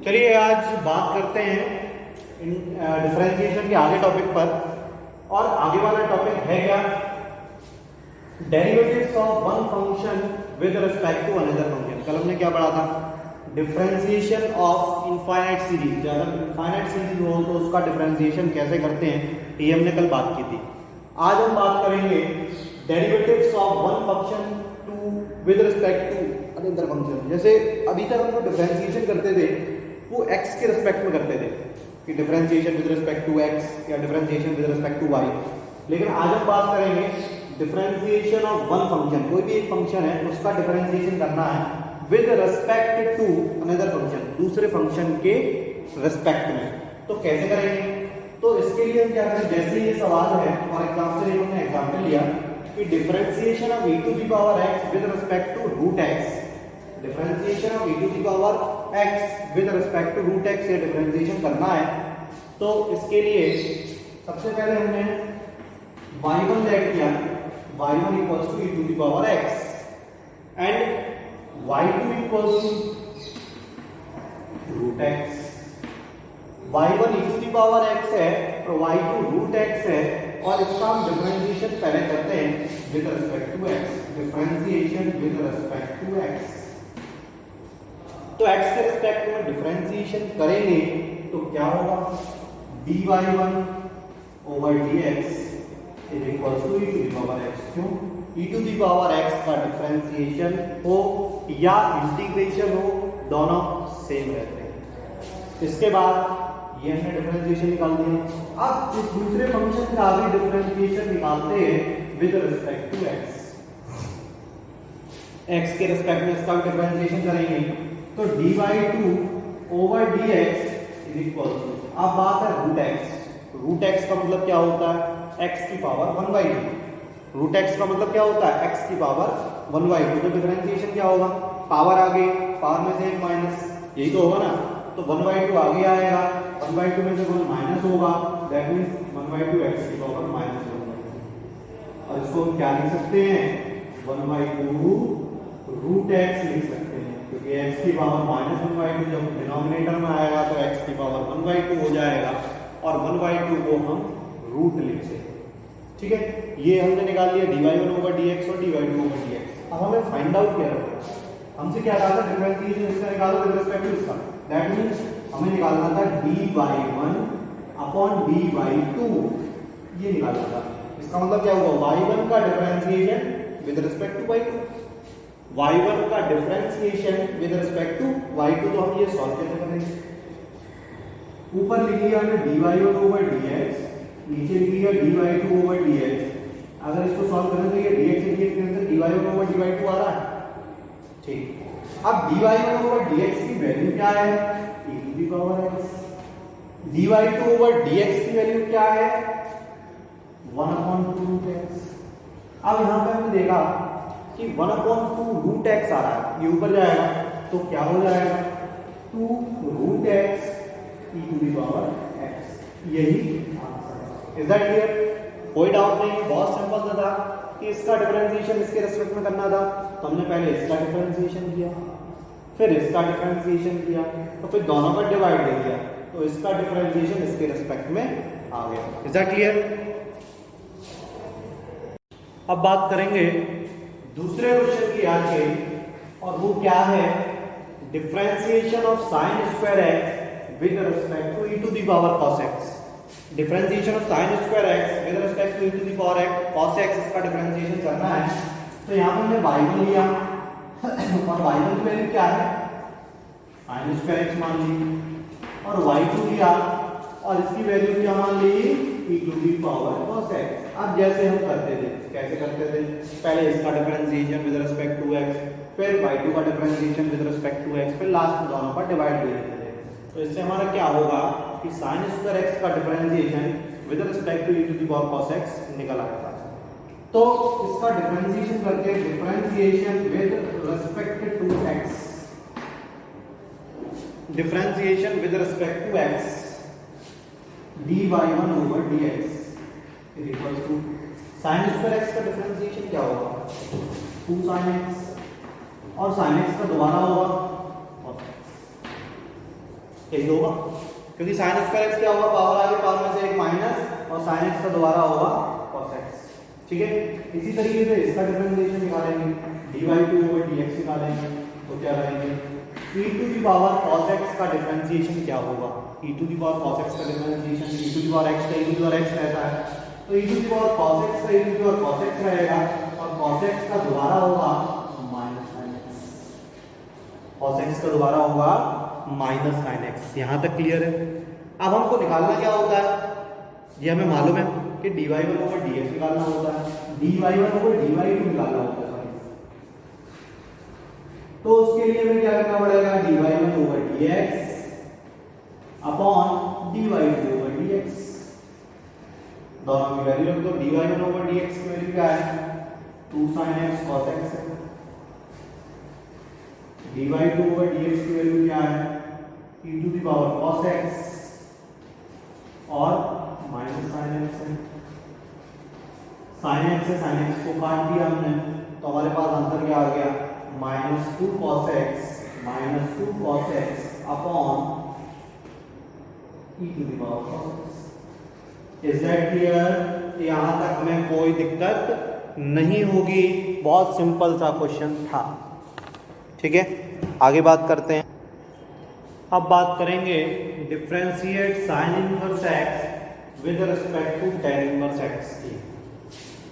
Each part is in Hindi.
चलिए आज बात करते हैं डिफरेंशिएशन के आगे टॉपिक पर। और आगे वाला टॉपिक है क्या? Derivatives of one function with respect to another function. कल हमने क्या पढ़ा था? Differentiation of infinite series. अगर इनफाइनाइट सीरीज हो तो उसका डिफरेंशिएशन कैसे करते हैं, ये हमने कल बात की थी। आज हम बात करेंगे derivatives of one function to with respect to another function. जैसे अभी तक हम लोग डिफरेंशिएशन करते थे वो x के रिस्पेक्ट में करते थे कि differentiation with respect to x या differentiation with respect to y। लेकिन आज हम बात करेंगे डिफरेंशिएशन ऑफ वन फंक्शन। कोई भी एक फंक्शन है उसका डिफरेंशिएशन करना है with respect to another function, दूसरे फंक्शन के रिस्पेक्ट में। तो कैसे करेंगे? तो इसके लिए हम क्या करें, जैसे ये सवाल है फॉर एग्जांपल, ये हमने एग्जांपल लिया कि differentiation of e to the power x with respect to root x। Differentiation of e to the power x with respect to root x से डिफरेंशिएशन करना है। तो इसके लिए सबसे पहले हमने y1 लेट किया, y1 equals to e to the power x and y2 equals to root x। y1 e to the power x है और y2 रूट x है, और इसका हम डिफरेंशिएशन पहले करते हैं with respect to x। Differentiation with respect to x, तो x के रिस्पेक्ट में डिफरेंशिएशन करेंगे तो क्या होगा? dy1 over dx is equals to e to the power x। क्यों? e to the power x का डिफरेंशिएशन हो या इंटीग्रेशन हो, दोनों सेम रहते हैं। इसके बाद ये हमने डिफरेंशिएशन निकाल दिया। अब इस दूसरे फंक्शन का आगे डिफरेंशिएशन निकालते हैं with respect to x। x के रिस्पेक्ट में इसका डिफरेंशिएशन करेंगे तो dy2 over dx is equal to, अब बात है रूट x। रूट x का मतलब क्या होता है? x की पावर 1/2। रूट x का मतलब क्या होता है? x की पावर 1/2। तो डिफरेंशिएशन क्या होगा? पावर आगे, पावर में से एक माइनस, यही तो होगा ना। तो 1/2 आगे आएगा, 1/2 में से 1 माइनस होगा, दैट मींस 1/2 x की पावर -1/2। और इसको हम क्या लिख सकते हैं? 1/2 रूट x लिख सकते हैं, क्योंकि x की पावर -1/2 जब डिनोमिनेटर में आएगा तो x की पावर 1/2 हो जाएगा, और 1/2 को हम रूट लिखते हैं। ठीक है, ये हमने निकाल लिया dy1 ओवर dx और dy2 ओवर dx। अब हमें फाइंड आउट क्या करना है? हमसे क्या कहा था? डिफरेंशिएशन इसका निकालो विद रिस्पेक्ट टू इसका। दैट मींस हमें निकालना था dy1 अपॉन dy2, ये निकालना था। इसका मतलब क्या हुआ? y1 का differentiation with respect to y2, y1 का differentiation with respect to y2। तो हम ये सॉल्व कैसे करेंगे? ऊपर लिख लिया हमने dy1 ओवर dx, नीचे लिख लिया dy2 ओवर dx। अगर इसको सॉल्व करें तो ये dx से dx cancel, dy1 over dy2 आ रहा है। ठीक, अब dy1 ओवर dx की वैल्यू क्या है? e to the power x। dy2 over dx की वैल्यू क्या है? 1/2 रूट x। अब यहां पे हमने देखा कि 1/2 रूट x आ रहा है, ये ऊपर जाएगा तो क्या हो जाएगा? 2 root x e to the power x। यही आंसर है। Is that clear? कोई डाउट नहीं, बहुत सिंपल था कि इसका डिफरेंशिएशन इसके रिस्पेक्ट में करना था, तो हमने पहले इसका डिफरेंशिएशन किया, फिर इसका डिफरेंशिएशन किया, तो फिर दोनों पर डिवाइड कर दिया, तो इसका डिफरेंशिएशन इसके रिस्पेक्ट में आ गया। Is that clear? अब बात करेंगे दूसरे क्वेश्चन की आगे, और वो क्या है? Differentiation of sin square x with respect to e to the power cos x। Differentiation of sin square x with respect to e to the power cos x, इसका डिफरेंशिएशन करना है। तो यहां पे हमने y1 लिया और y1 की वैल्यू क्या है? sin स्क्वायर x मान ली, और y2 लिया और इसकी वैल्यू क्या मान ली? e to the power cos x। अब जैसे हम करते थे, कैसे करते थे? पहले इसका differentiation with respect to x, फिर y2 का differentiation with respect to x, फिर लास्ट में दोनों पर डिवाइड कर देते थे। तो इससे हमारा क्या होगा कि sin स्क्वायर x का differentiation with respect to e to the power cos x निकल आएगा। तो इसका डिफरेंशिएशन करके differentiation with respect to x, differentiation with respect to x dy1 over dx is equals to sin square x का डिफरेंशिएशन क्या होगा? 2 sin x, और sin x का दोबारा होगा यही होगा, क्योंकि साइन स्क्वायर एक्स क्या होगा, पावर आगे पावर में से एक माइनस और साइन एक्स का दोबारा होगा cos x। ठीक है, इसी तरीके से इसका डिफरेंशिएशन निकालेंगे, dy/2/dx निकालेंगे तो क्या रहेंगे, e to the power cos x का डिफरेंशिएशन क्या होगा, e to the power cos x का differentiation e to the power x का e to the power x रहता है, तो e to the power cos x का e to the power cos x रहेगा और cos x का दोबारा होगा minus sin x, cos x का दोबारा होगा माइनस sin x। यहां तक क्लियर है। अब हमको निकालना क्या होता है, ये हमें मालूम है कि dy1/dx निकालना होता है, dy1/dy2 निकालना होता है, तो उसके लिए हमें क्या करना पड़ेगा, dy1/dx अपॉन dy2/dx, दोनों की वैल्यू रख दो। dy1/dx की वैल्यू क्या है, 2 sin x cos x है, dy2/dx की वैल्यू क्या है, e to the power cos x और माइनस sin x है, sin x से sin x को काट दिया हमने तो हमारे पास आंसर क्या आ गया, -2 cos x upon e to the power cos x। Is that clear? यहां तक हमें कोई दिक्कत नहीं होगी, बहुत सिंपल सा क्वेश्चन था। ठीक है, आगे बात करते हैं। अब बात करेंगे differentiate sine inverse x with respect to tan inverse x की।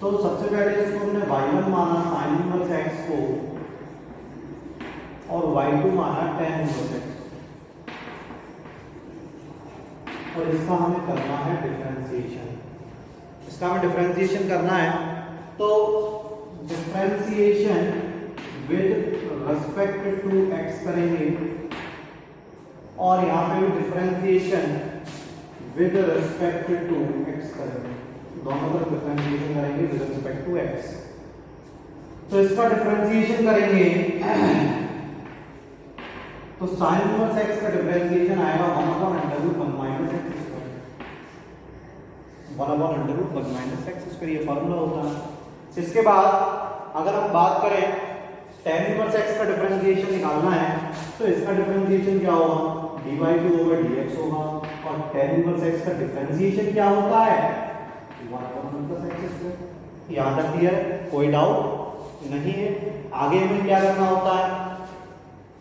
तो सबसे पहले इसको हमने y1 माना साइन इनवर्स x को और y2 माना tan इनवर्स x, और इसका हमें करना है डिफरेंशिएशन। इसका हमें डिफरेंशिएशन करना है, तो differentiation with respect to x करेंगे और यहाँ पे भी differentiation with respect to x करेंगे, दोनों तरफ डिफरेंशिएशन करेंगे विद रिस्पेक्ट टू x। तो इसका डिफरेंशिएशन करेंगे तो sin इनवर्स x का डिफरेंशिएशन आएगा 1/√1 - x², 1/√1 - x², ये फार्मूला होता है। इसके बाद अगर हम बात करें tan इनवर्स x का डिफरेंशिएशन निकालना है, तो इसका डिफरेंशिएशन क्या होगा, dy2/dx होगा, और tan इनवर्स x का डिफरेंशिएशन क्या होता है, 1/1 + x²। यहां तक क्लियर, कोई डाउट नहीं है। आगे हमें क्या करना होता है,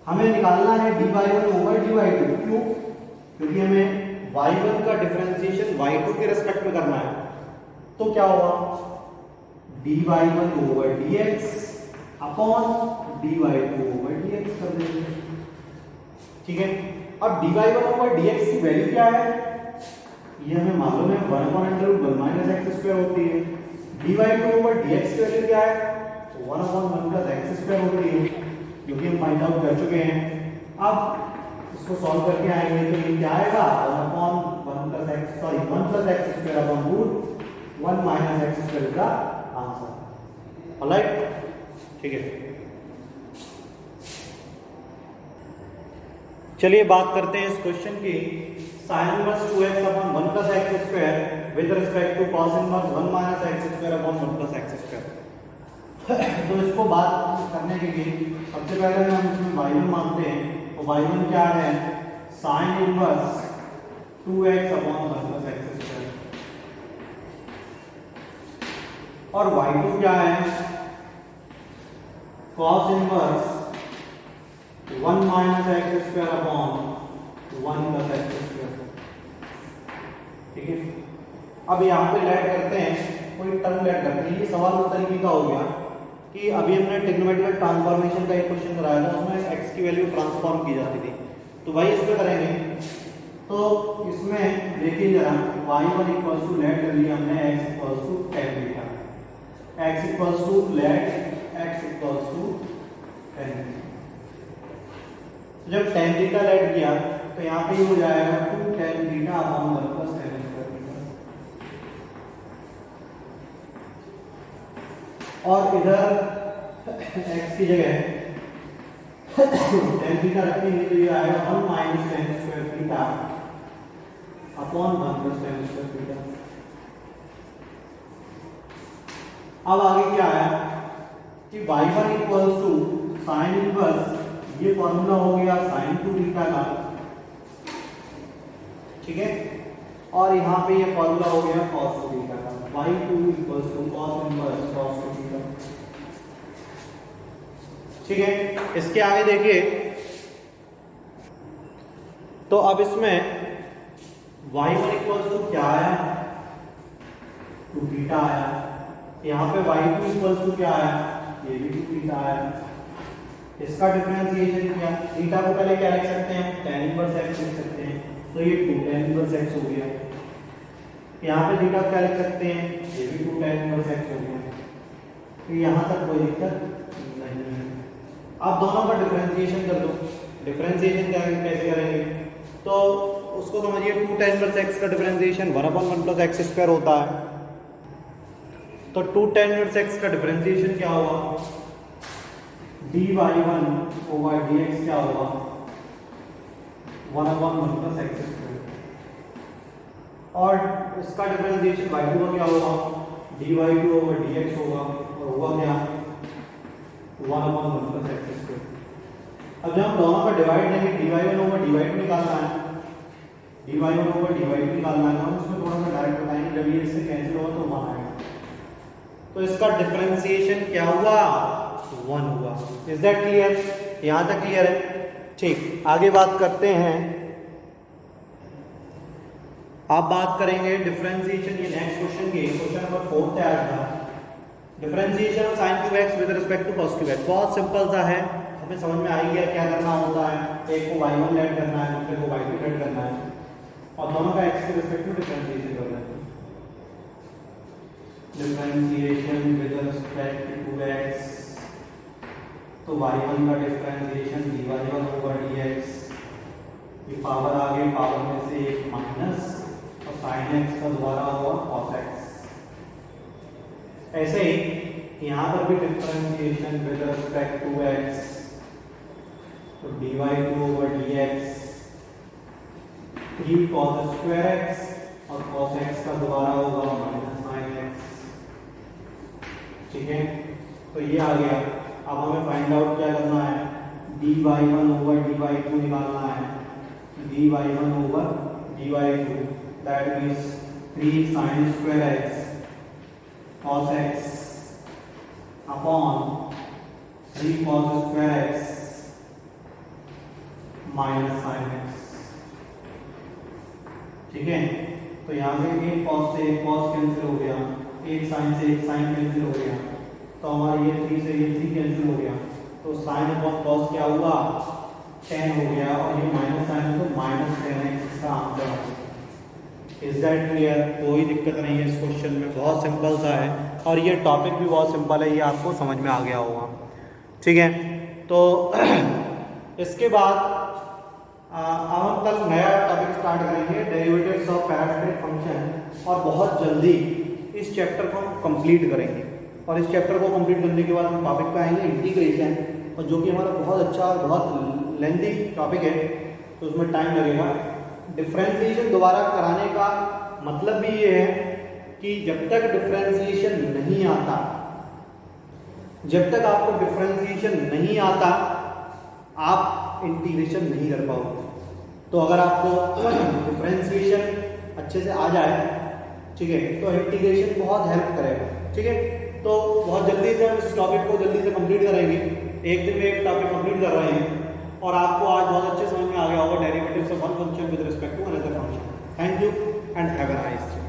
हमें निकालना है dy1/dy2। क्यों? क्योंकि हमें y1 का डिफरेंशिएशन y2 के रिस्पेक्ट में करना है, तो क्या होगा, dy1/dx अपॉन dy2/dx कर देंगे। ठीक है, अब dy1/dx की वैल्यू क्या है, ये हमें मालूम है 1/√1 - x² होती है। dy2/dx की वैल्यू क्या है, 1/1 + x² होती है, जो कि हम फाइंड आउट कर चुके हैं। अब इसको सॉल्व करके आएंगे तो ये क्या आएगा, 1/1 + x, सॉरी 1 + x²/√1 - x² का आंसर। ऑलराइट, ठीक है। चलिए बात करते हैं इस क्वेश्चन की, sin inverse 2x/1 + x² with respect to cos inverse 1 - x²/1 + x²। तो इसको बात करने के लिए सबसे पहले हम इसमें y1 मानते हैं, तो y1 क्या है, sin इनवर्स 2x/1 + x², और y2 क्या है, cos इनवर्स 1 - x²/1 + x²। ठीक है, अब यहाँ पे लेट करते हैं, कोई टर्म लेट करते हैं। ये सवाल उस तरीके का हो गया कि अभी हमने ट्रिग्नोमेट्रिक ट्रांसफॉर्मेशन का एक क्वेश्चन कराया था, उसमें x की वैल्यू ट्रांसफॉर्म की जाती थी, तो भाई इसमें करेंगे। तो इसमें देखिए जरा, y1 = लेट कर लिया हमने x = tan theta, x = let x = tan। जब tan थीटा लेट किया तो यहाँ पे हो जाएगा 2 tan θ/1 + tan²। और इधर x की जगह tan थीटा रखेंगे तो ये आएगा 1 - tan² θ/1 + tan²। अब आगे क्या आया कि y1 = sin इनवर्स, ये फॉर्मूला हो गया sin 2 थीटा का, ठीक है। और यहाँ पे ये फॉर्मूला हो गया cos टू थीटा का, y2 equals to cos inverse cos two theta. ठीक है, इसके आगे देखिए तो अब इसमें y1 इक्वल्स टू क्या आया, टू थीटा आया। यहाँ पे y2 इक्वल्स टू क्या आया, ये भी टू थीटा आया। इसका डिफरेंशिएशन क्या, थीटा को पहले क्या लिख सकते हैं, tan इनवर्स x लिख सकते हैं, तो ये 2 tan इनवर्स x हो गया। यहाँ पे थीटा क्या लिख सकते हैं, ये भी 2 tan इनवर्स x हो गया। तो यहाँ तक कोई दिक्कत नहीं है। आप दोनों का डिफरेंशिएशन कर दो। डिफरेंशिएशन कैसे करेंगे, तो उसको समझिए 2 tan इनवर्स x का डिफरेंशिएशन 1/1 प्लस x स्क्वायर होता है। तो 2 tan इनवर्स x का डिफरेंशिएशन क्या होगा, dy1 ओवर dx क्या होगा, 1/1 प्लस x स्क्वायर। और इसका डिफरेंशिएशन y2 का क्या होगा, dy2 ओवर dx होगा, और हुआ क्या 1/1 प्लस x स्क्वायर। अब जब हम दोनों का डिवाइड लेंगे, dy1 ओवर dy2 निकालना है, dy1 ओवर dy2 निकालना है, हम इसमें थोड़ा सा डायरेक्ट बताएंगे, जब ये इससे कैंसिल होगा तो 1 आएगा। तो इसका डिफरेंशिएशन क्या हुआ, 1 हुआ। इज दैट क्लियर, यहां तक क्लियर है। ठीक, आगे बात करते हैं। आप बात करेंगे डिफरेंशिएशन, ये नेक्स्ट क्वेश्चन की, क्वेश्चन नंबर 4 तैयार था। Differentiation of sin cube x with respect to cos cube x, बहुत सिंपल सा है, हमें समझ में आ ही गया क्या करना होता है। एक को y1 लेट करना है, दूसरे को y2 लेट करना है, और दोनों का x के रिस्पेक्ट में डिफरेंशिएशन करना है। Differentiation with respect to x, तो y1 का डिफरेंशिएशन dy1 ओवर dx, ये पावर आ गई, पावर में से एक माइनस, और sin x का दोबारा हुआ cos x। ऐसे ही यहाँ पर भी differentiation with respect to x, तो dy2 over dx 3 cos square x, और cos x का दोबारा होगा माइनस sin x। ठीक है, तो ये आ गया। अब हमें फाइंड आउट क्या करना है, dy1 ओवर dy2 निकालना है, dy1 over dy2, that means 3 sin square x cos x upon 3 cos square x minus sin x। ठीक है, तो यहाँ से एक cos से एक cos कैंसिल हो गया, एक sin से एक sin कैंसिल हो गया, तो हमारा ये 3 से ये 3 कैंसिल हो गया, तो sin अपॉन cos क्या हुआ, tan हो गया, और ये माइनस sin तो माइनस tan x इसका आंसर आ गया। इज दैट क्लियर, कोई दिक्कत नहीं है इस क्वेश्चन में, बहुत सिंपल सा है, और ये टॉपिक भी बहुत सिंपल है, ये आपको समझ में आ गया होगा। ठीक है, तो इसके बाद अब हम कल नया टॉपिक स्टार्ट करेंगे, डेरिवेटिव्स ऑफ पैरामीट्रिक फंक्शन, और बहुत जल्दी इस चैप्टर को हम कंप्लीट करेंगे। और इस चैप्टर को कंप्लीट करने के बाद हम टॉपिक पे आएंगे इंटीग्रेशन, और जो कि हमारा बहुत अच्छा और बहुत लेंथी टॉपिक है, तो उसमें टाइम लगेगा। डिफरेंशिएशन दोबारा कराने का मतलब भी ये है कि जब तक डिफरेंशिएशन नहीं आता, जब तक आपको डिफरेंशिएशन नहीं आता, आप इंटीग्रेशन नहीं कर पाओगे। तो अगर आपको डिफरेंशिएशन अच्छे से आ जाए, ठीक है, तो इंटीग्रेशन बहुत हेल्प करेगा। ठीक है, तो बहुत जल्दी से हम इस टॉपिक को जल्दी से कंप्लीट करेंगे, एक दिन में एक टॉपिक कंप्लीट कर रहे हैं, और आपको आज बहुत अच्छे समझ में आ गया होगा derivatives of one function with respect to another function. Thank you and have a nice day.